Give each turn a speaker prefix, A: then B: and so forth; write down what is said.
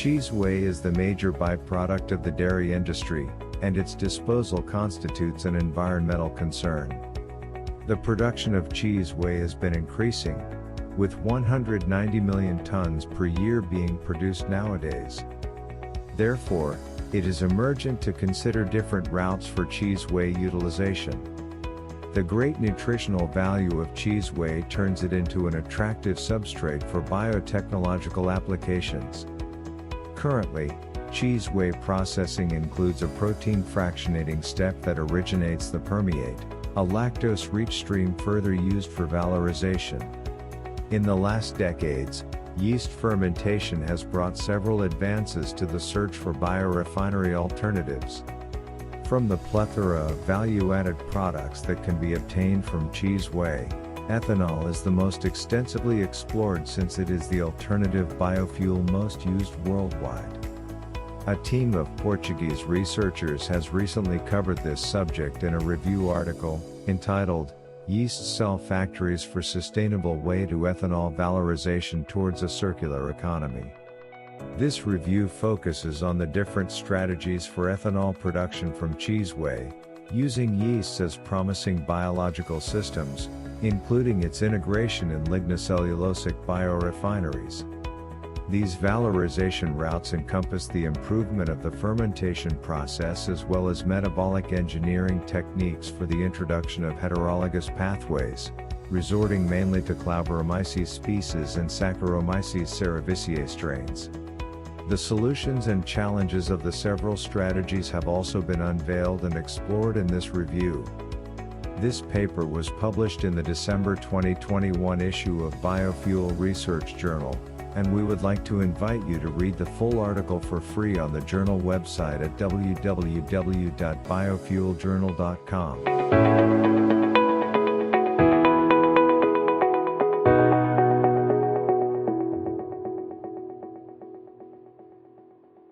A: Cheese whey is the major byproduct of the dairy industry, and its disposal constitutes an environmental concern. The production of cheese whey has been increasing, with 190 million tons per year being produced nowadays. Therefore, it is emergent to consider different routes for cheese whey utilization. The great nutritional value of cheese whey turns it into an attractive substrate for biotechnological applications. Currently, cheese whey processing includes a protein fractionating step that originates the permeate, a lactose-rich stream further used for valorization. In the last decades, yeast fermentation has brought several advances to the search for biorefinery alternatives. From the plethora of value-added products that can be obtained from cheese whey, ethanol is the most extensively explored since it is the alternative biofuel most used worldwide. A team of Portuguese researchers has recently covered this subject in a review article, entitled, Yeast Cell Factories for Sustainable Whey-to-Ethanol Valorization Towards a Circular Economy. This review focuses on the different strategies for ethanol production from cheese whey, using yeasts as promising biological systems, including its integration in lignocellulosic biorefineries. These valorization routes encompass the improvement of the fermentation process as well as metabolic engineering techniques for the introduction of heterologous pathways, resorting mainly to 𝐓𝐤𝐿 species and Saccharomyces cerevisiae strains. The solutions and challenges of the several strategies have also been unveiled and explored in this review. This paper was published in the December 2021 issue of Biofuel Research Journal, and we would like to invite you to read the full article for free on the journal website at www.biofueljournal.com.